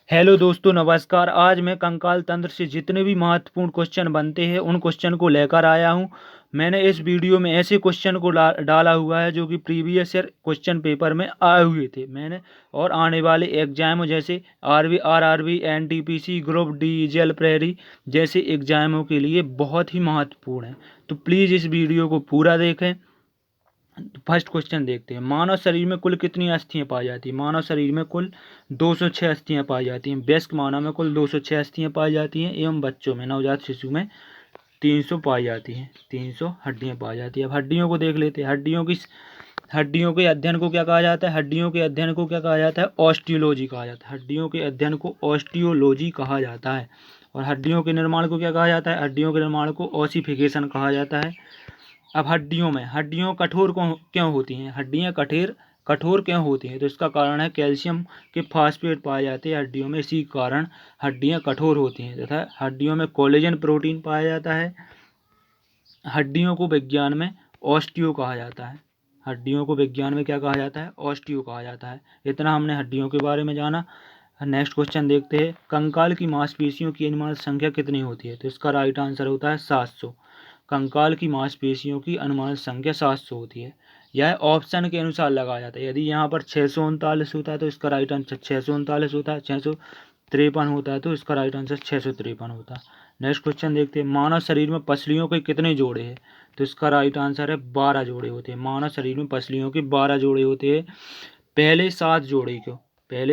Hello दोस्तों, नमस्कार। आज मैं कंकाल तंत्र से जितने भी महत्वपूर्ण क्वेश्चन बनते हैं उन क्वेश्चन को लेकर आया हूं। मैंने इस वीडियो में ऐसे क्वेश्चन को डाला हुआ है जो कि प्रीवियस ईयर क्वेश्चन पेपर में आए हुए थे मैंने, और आने वाले एग्जाम जैसे आरआरबी, एनटीपीसी, ग्रुप डी, जेल प्रेरी जैसे एग्जामों के लिए बहुत ही महत्वपूर्ण है। तो प्लीज़ इस वीडियो को पूरा देखें। फर्स्ट क्वेश्चन देखते हैं। मानव शरीर में कुल कितनी अस्थियां पाई जाती हैं? मानव शरीर में कुल 206 अस्थियां पाई जाती हैं। वयस्क मानव में कुल 206 अस्थियां पाई जाती हैं एवं बच्चों में, नवजात शिशु में 300 पाई जाती हैं। 300 हड्डियां पाई जाती हैं। अब हड्डियों को देख लेते हैं। हड्डियों के अध्ययन को क्या कहा जाता है? हड्डियों के अध्ययन को क्या कहा जाता है? ऑस्टियोलॉजी कहा जाता है। हड्डियों के अध्ययन को ऑस्टियोलॉजी कहा जाता है। और हड्डियों के निर्माण को क्या कहा जाता है? हड्डियों के निर्माण को ऑसिफिकेशन कहा जाता है। अब हड्डियों कठोर क्यों होती हैं? हड्डियां कठोर क्यों होती हैं? तो इसका कारण है कैल्शियम के फास्फेट पाए जाते हैं हड्डियों में, इसी कारण हड्डियां कठोर होती हैं। तथा हड्डियों में कोलेजन प्रोटीन पाया जाता है। हड्डियों को विज्ञान में ऑस्टियो कहा जाता है। हड्डियों को विज्ञान में क्या कहा जाता है? ऑस्टियो कहा जाता है। इतना हमने हड्डियों के बारे में जाना। नेक्स्ट क्वेश्चन देखते हैं। कंकाल की मांसपेशियों की अनुमानित संख्या कितनी होती है? तो इसका राइट आंसर होता है 700। कंकाल की मांसपेशियों की अनुमानित संख्या 700 होती है। यह ऑप्शन के अनुसार लगाया जाता है। यदि यहाँ पर 639 होता है तो इसका राइट आंसर 639 होता है। 653 होता है तो इसका राइट आंसर 653 होता है। नेक्स्ट क्वेश्चन देखते हैं। मानव शरीर में पसलियों के कितने जोड़े हैं? तो इसका राइट आंसर है 12 जोड़े होते हैं। मानव शरीर में पसलियों के 12 जोड़े होते हैं। पहले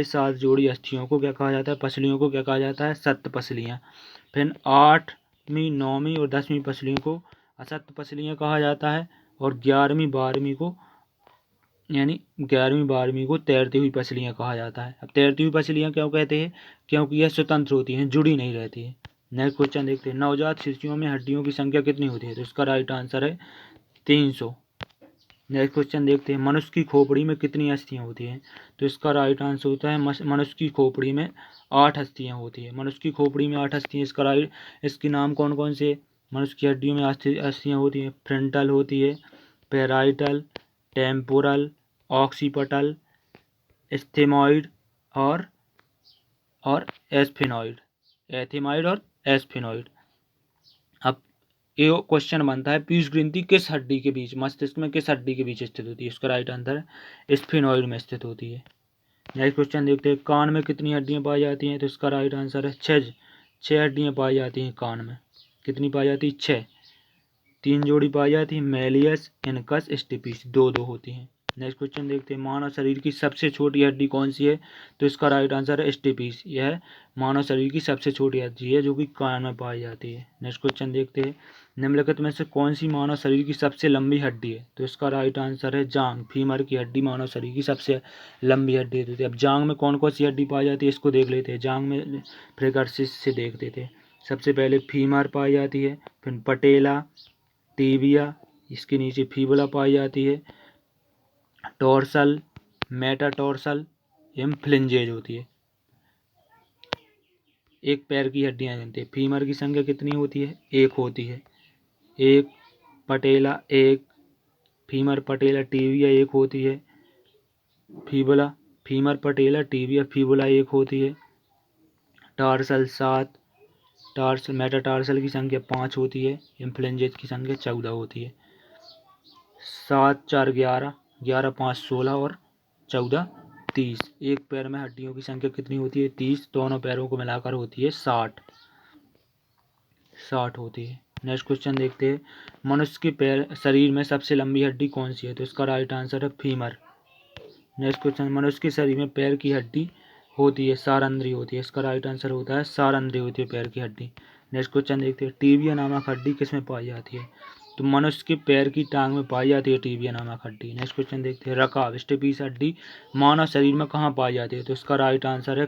7 जोड़ी अस्थियों को क्या कहा जाता है? पसलियों को क्या कहा जाता है? सप्त पसलियाँ। फिर 8वीं, 9वीं और 10वीं पसलियों को असत्य पसलियाँ कहा जाता है। और 11वीं 12वीं को तैरती हुई पसलियाँ कहा जाता है। अब तैरती हुई पसलियाँ क्यों कहते हैं? क्योंकि यह स्वतंत्र होती हैं, जुड़ी नहीं रहती है। नेक्स्ट क्वेश्चन देखते हैं। नवजात शिशुओं में हड्डियों की संख्या कितनी होती है? तो इसका राइट आंसर है 300। नेक्स्ट क्वेश्चन देखते हैं। मनुष्य की खोपड़ी में कितनी अस्थियां होती हैं? तो इसका राइट आंसर होता है मनुष्य की खोपड़ी में 8 अस्थियां होती है। मनुष्य की खोपड़ी में 8 अस्थियां। इसके नाम कौन कौन से? मनुष्य की हड्डियों में अस्थियां होती हैं। फ्रंटल होती है, पैराइटल, टेम्पोरल, ऑक्सीपिटल, एस्थेमॉइड और एस्फेनॉइड। एथेमॉइड और एस्फेनॉइड। अब ये क्वेश्चन बनता है, पीयूष ग्रंथि किस हड्डी के बीच, मस्तिष्क में किस हड्डी के बीच स्थित होती है? इसका राइट आंसर स्फेनॉइड में स्थित होती है। नेक्स्ट क्वेश्चन देखते हैं। कान में कितनी हड्डियां पाई जाती हैं? तो इसका राइट आंसर है 6 हड्डियां पाई जाती हैं कान में। कितनी पाई जाती है? 6। 3 जोड़ी पाई जाती है। मेलियस, इनकस, स्टिपिस 2-2 होती हैं। नेक्स्ट क्वेश्चन देखते हैं। मानव शरीर की सबसे छोटी हड्डी कौन सी है? तो इसका राइट आंसर है स्टिपिस। यह मानव शरीर की सबसे छोटी हड्डी है जो कि कान में पाई जाती है। नेक्स्ट क्वेश्चन देखते हैं। निम्नलिखित में से कौन सी मानव शरीर की सबसे लंबी हड्डी है? तो इसका राइट आंसर है जांग। फीमर की हड्डी मानव शरीर की सबसे लंबी हड्डी होती है। अब जांग में कौन कौन सी हड्डी पाई जाती है इसको देख लेते हैं। जांग में फ्रिकर्सिस से देख लेते हैं। सबसे पहले फीमर पाई जाती है, फिर पटेला, टीबिया, इसके नीचे फीबुला पाई जाती है, टॉर्सल, मेटाटॉर्सल एवं फ्लिंजेज होती है। एक पैर की हड्डियां गिनते हैं। फीमर की संख्या कितनी होती है? 1 होती है। 1 पटेला 1, फीमर पटेला टीबिया 1 होती है। फीबुला, फीमर पटेला टीबिया फीबुला 1 होती है। टार्सल 7, टार्सल मेटाटार्सल की संख्या 5 होती है। फ्लिंजेज की संख्या 14 होती है। 7 4 11, 11 5 16 और 14 30। एक पैर में हड्डियों की संख्या कितनी होती है? 30। दोनों पैरों को मिलाकर होती है 60 होती है। नेक्स्ट क्वेश्चन देखते हैं। मनुष्य के शरीर में सबसे लंबी हड्डी कौन सी है? तो इसका राइट आंसर है फीमर। Next question. मनुष्य के शरीर में पैर की हड्डी होती है, सारंध्री होती है। इसका राइट आंसर होता है सारंध्री होती है पैर की हड्डी। नेक्स्ट क्वेश्चन देखते हैं। टीबिया नामक हड्डी किसमें पाई जाती है? तो मनुष्य के पैर की टांग में पाई जाती है टीबिया नामक हड्डी। नेक्स्ट क्वेश्चन देखते हैं। रकाब, स्टेपीस हड्डी मानव शरीर में कहाँ पाई जाती है? तो इसका राइट आंसर है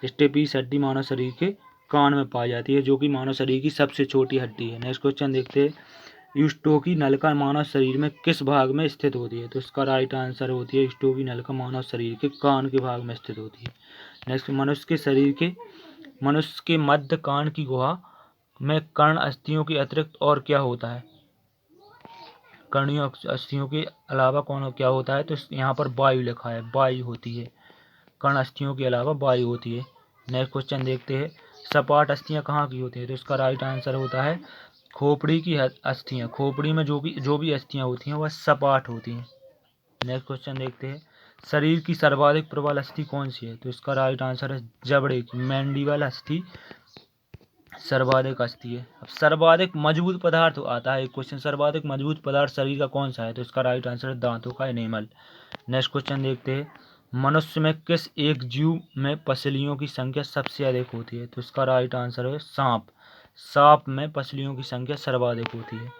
स्टेपीस हड्डी मानव शरीर के कान में पाई जाती है, जो कि मानव शरीर की सबसे छोटी हड्डी है। नेक्स्ट क्वेश्चन देखते हैं। यूस्टोकी नलिका मानव शरीर में किस भाग में स्थित होती है? तो इसका राइट आंसर होती है यूस्टोकी नलिका मानव शरीर के कान के भाग में स्थित होती है। नेक्स्ट, मनुष्य के मध्य कान की गुहा में कर्ण अस्थियों के अतिरिक्त और क्या होता है? कर्णीय अस्थियों के अलावा क्या होता है? तो यहाँ पर वायु लिखा है, वायु होती है। कर्ण अस्थियों के अलावा वायु होती है। नेक्स्ट क्वेश्चन देखते हैं, सपाट अस्थियां कहाँ की होती हैं? तो इसका राइट आंसर होता है खोपड़ी की अस्थियां। खोपड़ी में जो भी अस्थियां होती हैं वह सपाट होती हैं। नेक्स्ट क्वेश्चन देखते हैं, शरीर की सर्वाधिक प्रबल अस्थि कौन सी है? तो इसका राइट आंसर है जबड़े की, मैंडिबल अस्थि सर्वाधिक अस्थि है। अब सर्वाधिक मजबूत पदार्थ आता है एक क्वेश्चन, सर्वाधिक मजबूत पदार्थ शरीर का कौन सा है? तो इसका राइट आंसर है दांतों का एनिमल। नेक्स्ट क्वेश्चन देखते हैं, मनुष्य में किस एक जीव में पसलियों की संख्या सबसे अधिक होती है? तो इसका राइट आंसर है सांप। सांप में पसलियों की संख्या सर्वाधिक होती है।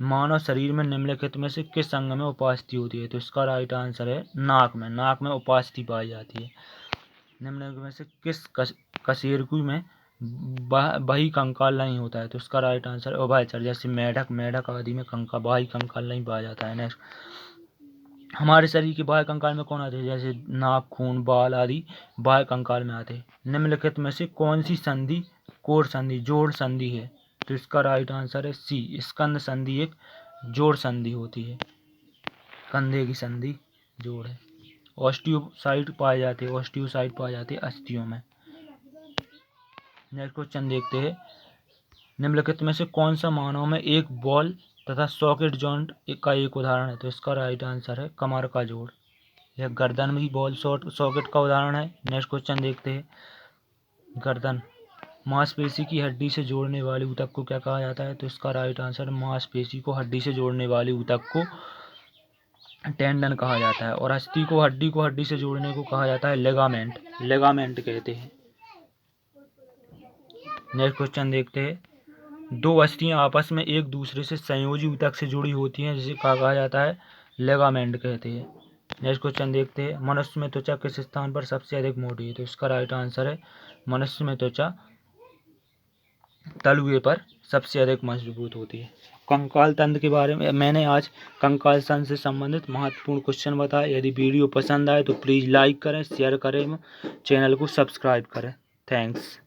मानव शरीर में निम्नलिखित में से किस अंग में उपास्थि होती है? तो इसका राइट आंसर है नाक में। नाक में उपास्थि पाई जाती है। निम्नलिखित में से किस कशेरुकी में बाह्य कंकाल नहीं होता है? तो इसका राइट आंसर उभयचर, जैसे मेढक आदि में बाह्य कंकाल नहीं पाया जाता है। नेक्स्ट, हमारे शरीर के बाह्य कंकाल में कौन आते हैं? जैसे नाखून, बाल आदि बाह्य कंकाल में आते हैं। निम्नलिखित में से कौन सी संधि कोर संधि, जोड़ संधि है? तो इसका राइट आंसर है सी, स्कंद संधि एक जोड़ संधि होती है। कंधे की संधि जोड़ है। ऑस्टियोसाइट पाए जाते हैं अस्थियों में। नेक्स्ट क्वेश्चन देखते हैं, निम्नलिखित में से कौन सा मानव में एक बॉल तथा सॉकेट जॉइंट का एक उदाहरण है? तो इसका राइट आंसर है कमर का जोड़। यह गर्दन में ही बॉल सॉकेट का उदाहरण है। नेक्स्ट क्वेश्चन देखते हैं, गर्दन मांसपेशी की हड्डी से जोड़ने वाली ऊतक को क्या कहा जाता है? तो इसका राइट आंसर मांसपेशी को हड्डी से जोड़ने वाली ऊतक को टेंडन कहा जाता है, और अस्थि को हड्डी से जोड़ने को कहा जाता है लिगामेंट कहते हैं। नेक्स्ट क्वेश्चन देखते हैं, दो अस्थियां आपस में एक दूसरे से संयोजी ऊतक से जुड़ी होती हैं, जिसे कहा जाता है लिगामेंट कहते हैं। नेक्स्ट क्वेश्चन देखते हैं, मनुष्य में त्वचा किस स्थान पर सबसे अधिक मोटी है? तो इसका राइट आंसर है मनुष्य में त्वचा तलुए पर सबसे अधिक मजबूत होती है। कंकाल तंत्र के बारे में मैंने आज कंकाल तंत्र से संबंधित महत्वपूर्ण क्वेश्चन बताए। यदि वीडियो पसंद आए तो प्लीज़ लाइक करें, शेयर करें, चैनल को सब्सक्राइब करें। थैंक्स।